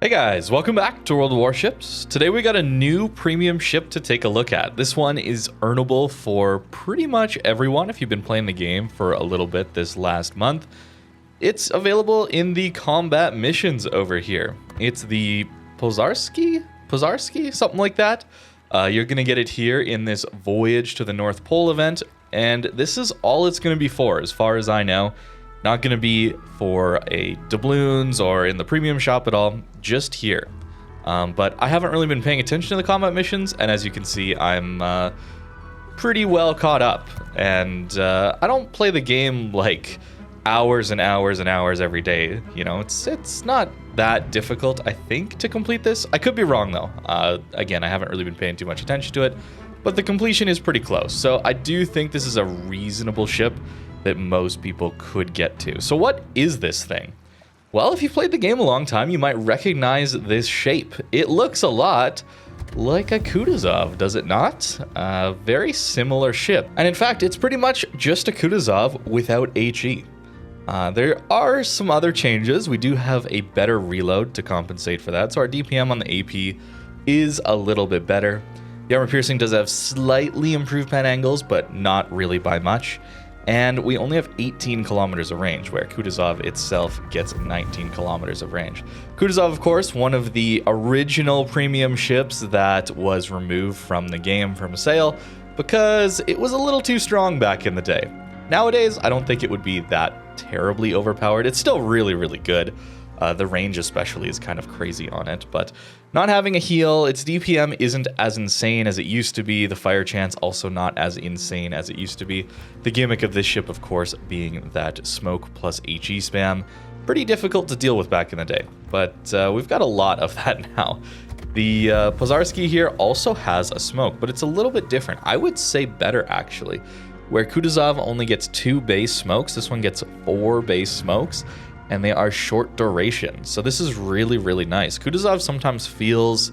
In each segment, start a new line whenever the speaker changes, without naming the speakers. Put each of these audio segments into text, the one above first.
Hey guys, welcome back to World of Warships. Today we got a new premium ship to take a look at. This one is earnable for pretty much everyone if you've been playing the game for a little bit this last month. It's available in the combat missions over here. It's the Pozharsky, something like that. You're going to get it here in this Voyage to the North Pole event, and this is all it's going to be for, as far as I know. Not going to be for a doubloons or in the premium shop at all, just here. But I haven't really been paying attention to the combat missions, and as you can see, I'm pretty well caught up. And I don't play the game like hours and hours and hours every day. You know, it's not that difficult, I think, to complete this. I could be wrong, though. Again, I haven't really been paying too much attention to it, but the completion is pretty close. So I do think this is a reasonable ship that most people could get to. So what is this thing? Well, if you've played the game a long time, you might recognize this shape. It looks a lot like a Kutuzov, does it not? Very similar ship. And in fact, it's pretty much just a Kutuzov without HE. There are some other changes. We do have a better reload to compensate for that. So our DPM on the AP is a little bit better. The armor piercing does have slightly improved pen angles, but not really by much. And we only have 18 kilometers of range, where Kutuzov itself gets 19 kilometers of range. Kutuzov, of course, one of the original premium ships that was removed from the game from sale because it was a little too strong back in the day. Nowadays, I don't think it would be that terribly overpowered. It's still really, really good. The range especially is kind of crazy on it, but not having a heal, its DPM isn't as insane as it used to be. The fire chance also not as insane as it used to be. The gimmick of this ship, of course, being that smoke plus HE spam. Pretty difficult to deal with back in the day, but we've got a lot of that now. The Pozharsky here also has a smoke, but it's a little bit different. I would say better, actually. Where Kutuzov only gets 2 base smokes, this one gets 4 base smokes, and they are short duration. So this is really, really nice. Kutuzov sometimes feels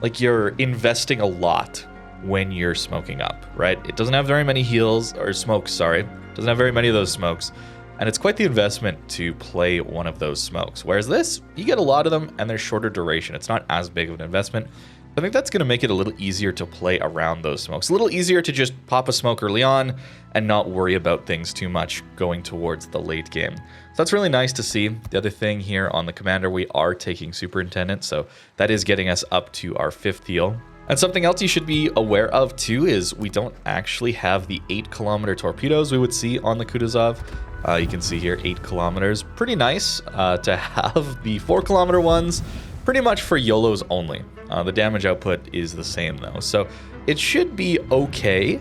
like you're investing a lot when you're smoking up, right? It doesn't have very many heals, or smokes, sorry. It doesn't have very many of those smokes. And it's quite the investment to play one of those smokes. Whereas this, you get a lot of them, and they're shorter duration. It's not as big of an investment. I think that's going to make it a little easier to play around those smokes. A little easier to just pop a smoke early on and not worry about things too much going towards the late game. So that's really nice to see. The other thing here on the commander, we are taking Superintendent, so that is getting us up to our 5th heal. And something else you should be aware of too is we don't actually have the 8-kilometer torpedoes we would see on the Kutuzov. You can see here 8 kilometers. Pretty nice to have the 4-kilometer ones. Pretty much for YOLOs only. The damage output is the same though, so it should be okay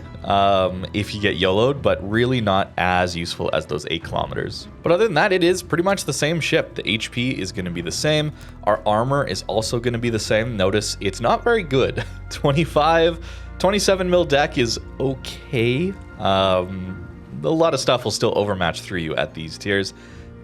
if you get YOLO'd, but really not as useful as those 8 kilometers. But other than that, it is pretty much the same ship. The HP is going to be the same. Our armor is also going to be the same. Notice it's not very good. 27 mil deck is okay. A lot of stuff will still overmatch through you at these tiers.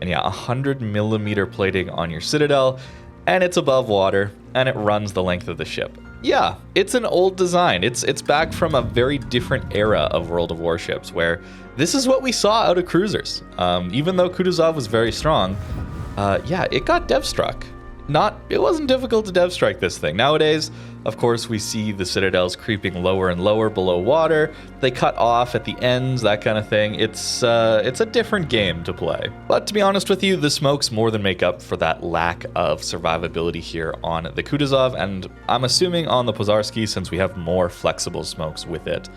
And yeah, 100 millimeter plating on your Citadel. And it's above water, and it runs the length of the ship. Yeah, it's an old design. It's back from a very different era of World of Warships, where this is what we saw out of cruisers. Even though Kutuzov was very strong, yeah, it got dev struck. It wasn't difficult to dev strike this thing. Nowadays, of course, we see the Citadels creeping lower and lower below water. They cut off at the ends, that kind of thing. It's a different game to play. But to be honest with you, the smokes more than make up for that lack of survivability here on the Kutuzov, and I'm assuming on the Pozharsky since we have more flexible smokes with it.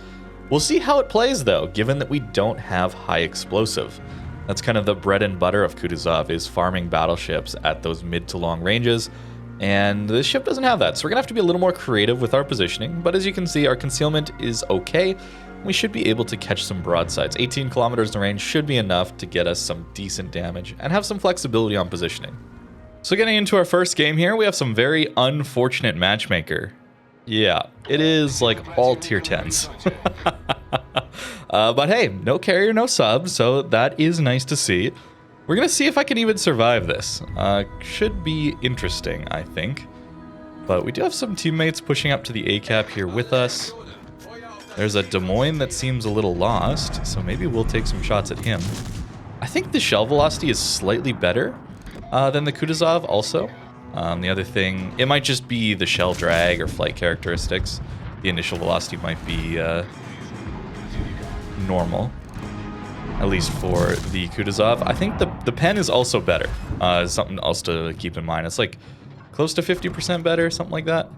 We'll see how it plays though, given that we don't have high explosive. That's kind of the bread and butter of Kutuzov, is farming battleships at those mid to long ranges. And this ship doesn't have that, so we're going to have to be a little more creative with our positioning. But as you can see, our concealment is okay. We should be able to catch some broadsides. 18 kilometers in range should be enough to get us some decent damage and have some flexibility on positioning. So getting into our first game here, we have some very unfortunate matchmaker. Yeah, it is like all tier 10s. But hey, no carrier, no sub, so that is nice to see. We're going to see if I can even survive this. Should be interesting, I think. But we do have some teammates pushing up to the A-cap here with us. There's a Des Moines that seems a little lost, so maybe we'll take some shots at him. I think the shell velocity is slightly better than the Kutuzov also. The other thing, it might just be the shell drag or flight characteristics. The initial velocity might be normal, at least for the Kutuzov. I think the pen is also better. Something else to keep in mind. It's like close to 50% better, something like that.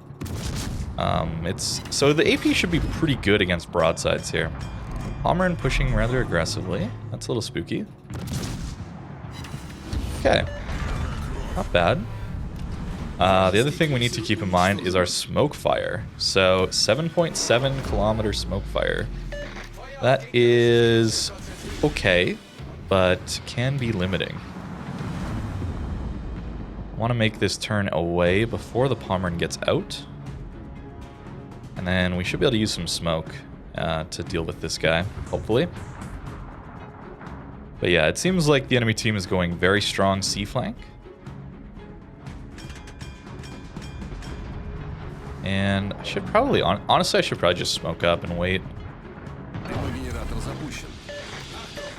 So the AP should be pretty good against broadsides here. Pommern pushing rather aggressively. That's a little spooky. Okay, not bad. The other thing we need to keep in mind is our smoke fire. So 7.7 kilometer smoke fire. That is okay, but can be limiting. I want to make this turn away before the Pommern gets out. And then we should be able to use some smoke to deal with this guy, hopefully. But yeah, it seems like the enemy team is going very strong C flank. And I should probably, honestly, I should probably just smoke up and wait.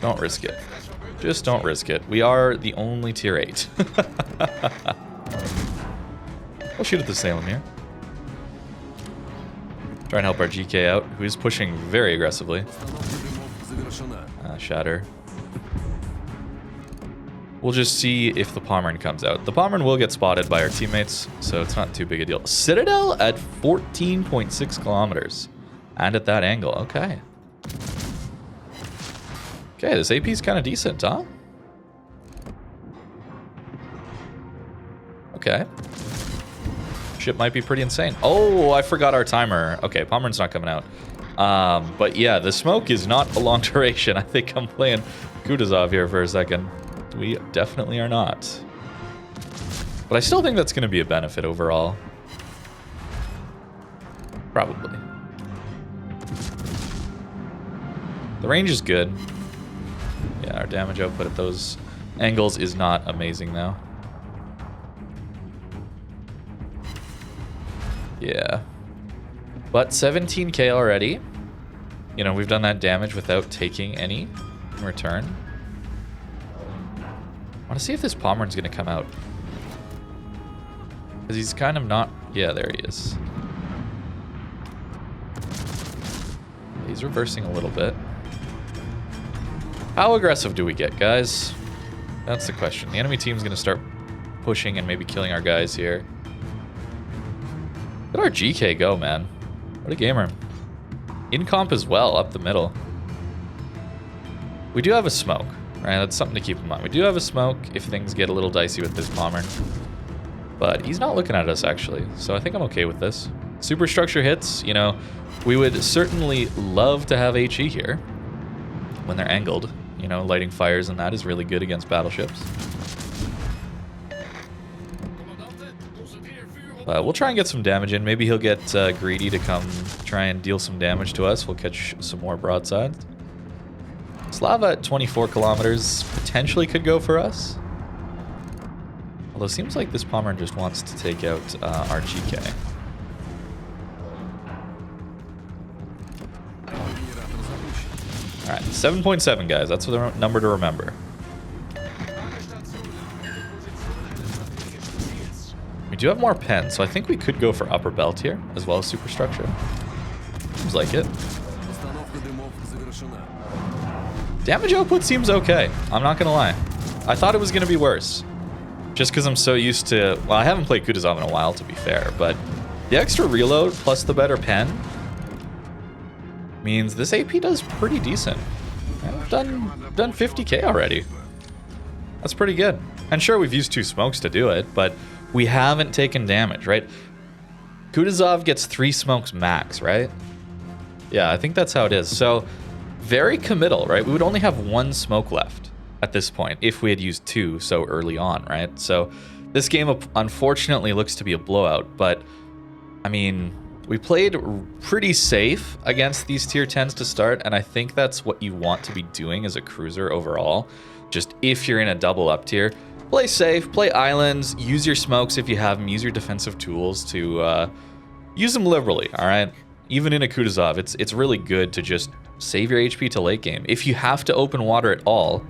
Don't risk it. Just don't risk it. We are the only tier 8. We'll shoot at the Salem here. Try and help our GK out, who is pushing very aggressively. Shatter. We'll just see if the Pommern comes out. The Pommern will get spotted by our teammates, so it's not too big a deal. Citadel at 14.6 kilometers. And at that angle, okay. Okay, this AP is kind of decent, huh? Okay. Ship might be pretty insane. Oh, I forgot our timer. Okay, Pommern's not coming out. But yeah, the smoke is not a long duration. I think I'm playing Kutuzov here for a second. We definitely are not. But I still think that's going to be a benefit overall. Probably. The range is good. Yeah, our damage output at those angles is not amazing though. Yeah. But 17k already. You know, we've done that damage without taking any in return. I want to see if this Pommern's going to come out. Because he's kind of not... Yeah, there he is. He's reversing a little bit. How aggressive do we get, guys? That's the question. The enemy team's going to start pushing and maybe killing our guys here. Look at our GK go, man. What a gamer. In comp as well, up the middle. We do have a smoke, right? That's something to keep in mind. We do have a smoke if things get a little dicey with this Pommern. But he's not looking at us, actually. So I think I'm okay with this. Superstructure hits, you know, we would certainly love to have HE here when they're angled. You know, lighting fires and that is really good against battleships. We'll try and get some damage in. Maybe he'll get greedy to come try and deal some damage to us. We'll catch some more broadsides. Slava at 24 kilometers potentially could go for us. Although it seems like this Pommern just wants to take out our GK. Alright, 7.7 guys. That's the number to remember. We do have more pens, so I think we could go for upper belt here, as well as superstructure. Seems like it. Damage output seems okay. I'm not gonna lie. I thought it was gonna be worse. Just because I'm so used to... Well, I haven't played Kutuzov in a while, to be fair, but the extra reload plus the better pen means this AP does pretty decent. I've done 50k already. That's pretty good. And sure, we've used 2 smokes to do it, but we haven't taken damage, right? Kutuzov gets 3 smokes max, right? Yeah, I think that's how it is. So, very committal, right? We would only have 1 smoke left at this point if we had used 2 so early on, right? So, this game unfortunately looks to be a blowout, but I mean, we played pretty safe against these tier 10s to start, and I think that's what you want to be doing as a cruiser overall. Just if you're in a double up tier, play safe, play islands, use your smokes if you have them, use your defensive tools to use them liberally, all right? Even in a Kutuzov, it's really good to just save your HP to late game. If you have to open water at all,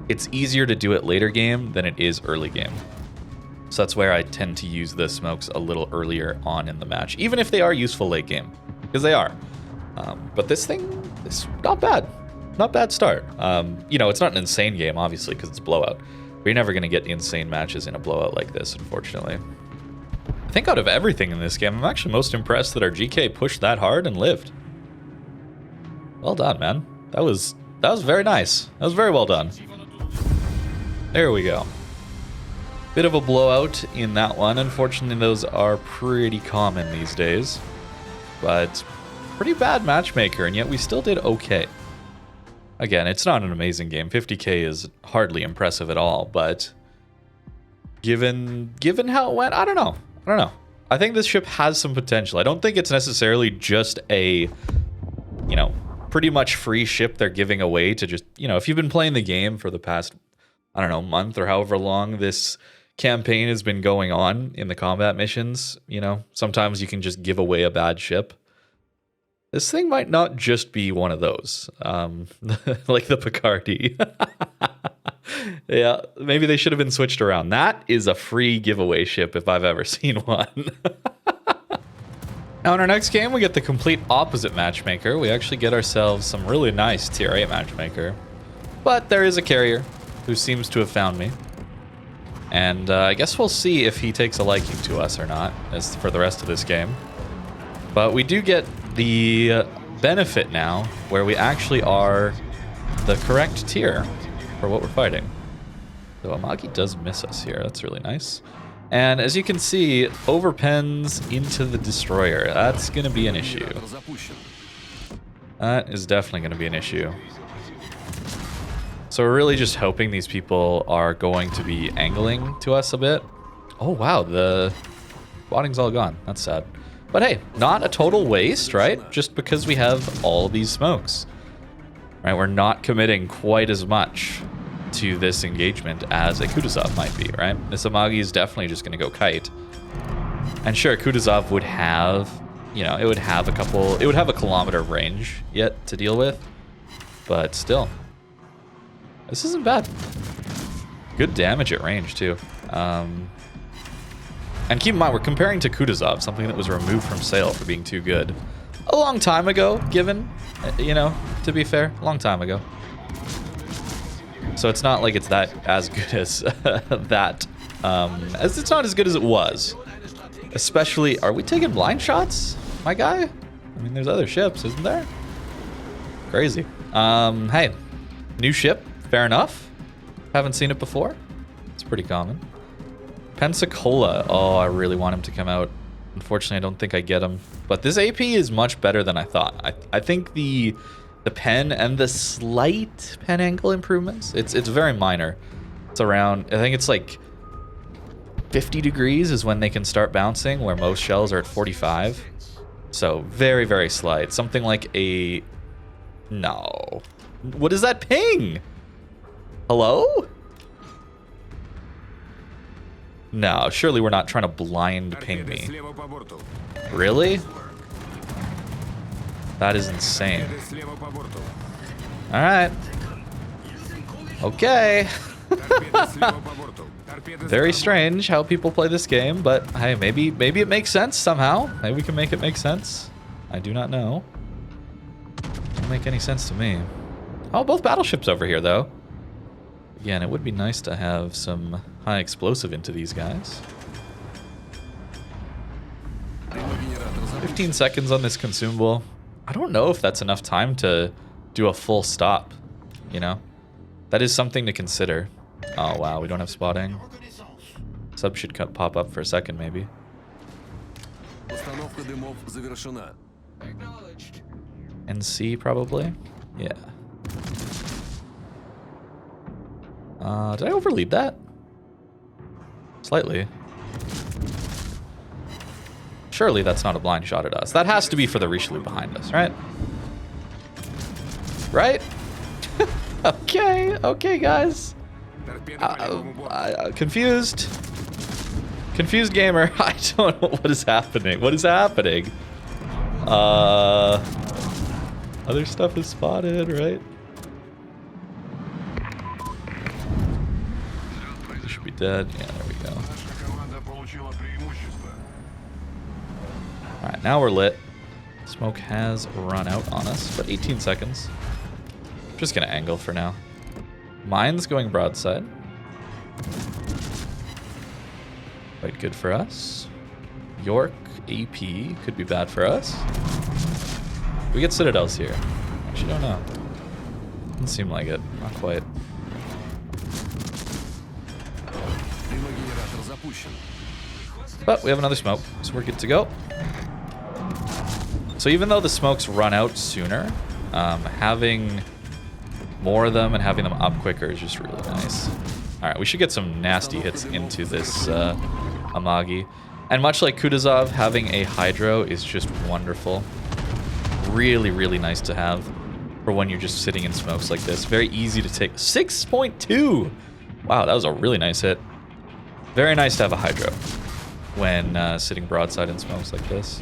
it's easier to do it later game than it is early game. So that's where I tend to use the smokes a little earlier on in the match, even if they are useful late game, because they are. But this thing is not bad. Not bad start. You know, it's not an insane game, obviously, because it's blowout. But you're never going to get insane matches in a blowout like this, unfortunately. I think out of everything in this game, I'm actually most impressed that our GK pushed that hard and lived. Well done, man. That was very nice. That was very well done. There we go. Bit of a blowout in that one. Unfortunately, those are pretty common these days. But pretty bad matchmaker, and yet we still did okay. Again, it's not an amazing game. 50k is hardly impressive at all, but given how it went, I don't know. I think this ship has some potential. I don't think it's necessarily just a, you know, pretty much free ship they're giving away to just, you know, if you've been playing the game for the past, I don't know, month or however long this campaign has been going on in the combat missions, you know, sometimes you can just give away a bad ship. This thing might not just be one of those, like the Picardy. Yeah, maybe they should have been switched around. That is a free giveaway ship if I've ever seen one. Now in our next game, we get the complete opposite matchmaker. We actually get ourselves some really nice tier 8 matchmaker. But there is a carrier who seems to have found me. And I guess we'll see if he takes a liking to us or not as for the rest of this game. But we do get the benefit now where we actually are the correct tier for what we're fighting. So Amagi does miss us here. That's really nice. And as you can see, overpens into the destroyer. That's going to be an issue. That is definitely going to be an issue. So we're really just hoping these people are going to be angling to us a bit. Oh wow, the spotting's all gone. That's sad. But hey, not a total waste, right? Just because we have all these smokes. Right, we're not committing quite as much to this engagement as a Kutuzov might be, right? This Amagi is definitely just going to go kite. And sure, Kutuzov would have, you know, it would have a kilometer of range yet to deal with. But still, this isn't bad. Good damage at range, too. And keep in mind, we're comparing to Kutuzov, something that was removed from sale for being too good. A long time ago, given, you know, to be fair, a long time ago. So it's not like it's that as good as that, as it's not as good as it was. Especially, are we taking blind shots, my guy? I mean, there's other ships, isn't there? Crazy. Hey, new ship, fair enough. Haven't seen it before. It's pretty common. Pensacola. Oh, I really want him to come out. Unfortunately, I don't think I get him. But this AP is much better than I thought. I think the pen and the slight pen angle improvements, it's very minor. It's around, I think it's like 50 degrees is when they can start bouncing, where most shells are at 45. So very, very slight. Something like a... No. What is that ping? Hello? No, surely we're not trying to blind ping me. Really? That is insane. Alright. Okay. Very strange how people play this game, but hey, maybe it makes sense somehow. Maybe we can make it make sense. I do not know. Doesn't make any sense to me. Oh, both battleships over here, though. Again, it would be nice to have some high explosive into these guys. 15 seconds on this consumable. I don't know if that's enough time to do a full stop, you know? That is something to consider. Oh, wow, we don't have spotting. Sub should pop up for a second, maybe. NC, probably? Yeah. Did I overlead that? Slightly. Surely that's not a blind shot at us. That has to be for the Richelieu behind us, right? Right? Okay, guys. Confused. Confused gamer. I don't know what is happening. What is happening? Other stuff is spotted, right? They should be dead. Yeah, there we go. now we're lit. Smoke has run out on us, but 18 seconds. I'm just gonna angle for now. Mine's going broadside. Quite good for us. York AP could be bad for us. We get Citadels here. Actually, don't know. Doesn't seem like it. Not quite. But we have another smoke, so we're good to go. So even though the smokes run out sooner, having more of them and having them up quicker is just really nice. All right, we should get some nasty hits into this Amagi. And much like Kutuzov, having a Hydro is just wonderful. Really, really nice to have for when you're just sitting in smokes like this. Very easy to take. 6.2! Wow, that was a really nice hit. Very nice to have a Hydro when sitting broadside in smokes like this.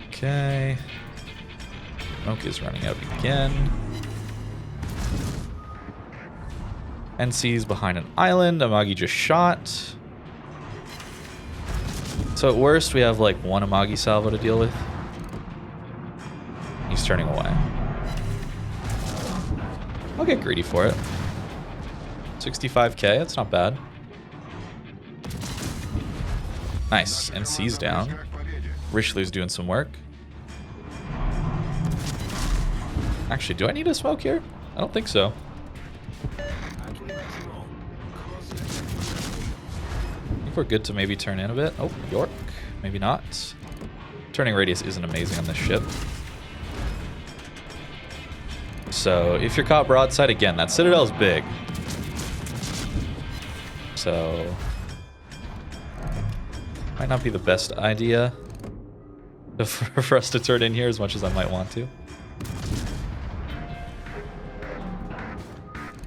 Okay. Smoke is running out again. NC's behind an island. Amagi just shot. So at worst, we have like one Amagi salvo to deal with. He's turning away. I'll get greedy for it. 65k, that's not bad. Nice, NC's down. Richelieu's doing some work. Actually, do I need a smoke here? I don't think so. I think we're good to maybe turn in a bit. Oh, York. Maybe not. Turning radius isn't amazing on this ship. So if you're caught broadside, again, that Citadel is big. So might not be the best idea for us to turn in here as much as I might want to.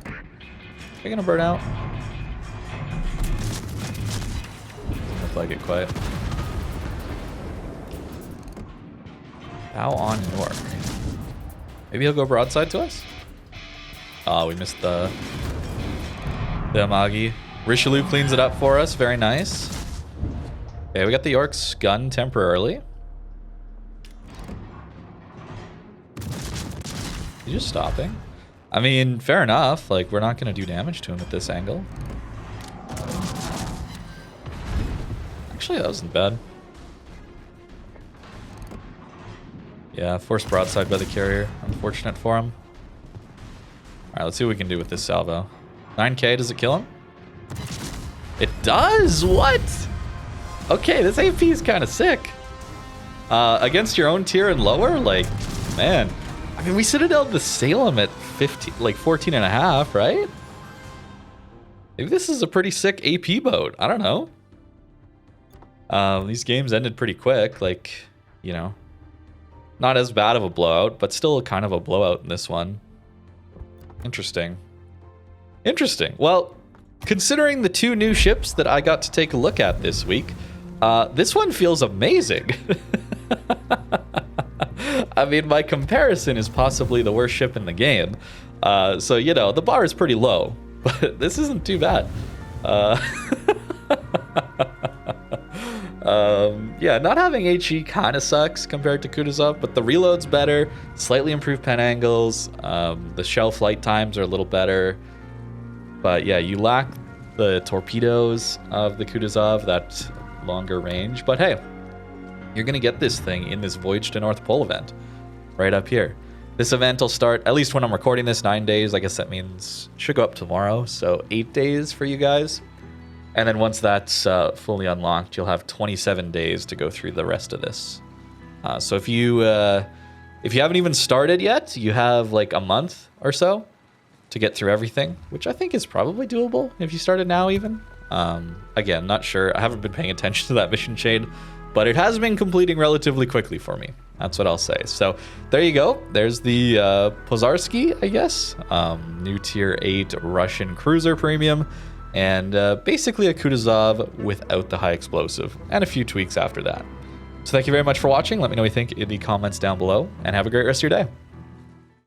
Are you gonna burn out? Doesn't look like it quite. Bow on York. Maybe he'll go broadside to us? Oh, we missed the Amagi. Richelieu cleans it up for us. Very nice. Okay, we got the York's gun temporarily. He's just stopping. I mean, fair enough. Like, we're not going to do damage to him at this angle. Actually, that wasn't bad. Yeah, forced broadside by the carrier. Unfortunate for him. Alright, let's see what we can do with this salvo. 9k, does it kill him? It does? What? Okay, this AP is kind of sick. Against your own tier and lower? Like, man. I mean, we Citadel the Salem at 15, like 14 and a half, right? Maybe this is a pretty sick AP boat. I don't know. These games ended pretty quick. Like, you know, not as bad of a blowout, but still kind of a blowout in this one. Interesting. Interesting. Well, considering the two new ships that I got to take a look at this week, this one feels amazing. I mean, my comparison is possibly the worst ship in the game. So, you know, the bar is pretty low, but this isn't too bad. Yeah, not having HE kind of sucks compared to Kutuzov, but the reload's better, slightly improved pen angles, the shell flight times are a little better. But yeah, you lack the torpedoes of the Kutuzov, that longer range. But hey, you're going to get this thing in this Voyage to North Pole event right up here. This event will start, at least when I'm recording this, 9 days. I guess that means it should go up tomorrow, so 8 days for you guys. And then once that's fully unlocked, you'll have 27 days to go through the rest of this. So if you haven't even started yet, you have like a month or so to get through everything, which I think is probably doable if you started now even. Again, not sure. I haven't been paying attention to that mission chain, but it has been completing relatively quickly for me. That's what I'll say. So there you go. There's the Pozharsky, I guess. New tier 8 Russian cruiser premium. And basically a Kutuzov without the high explosive. And a few tweaks after that. So thank you very much for watching. Let me know what you think in the comments down below. And have a great rest of your day.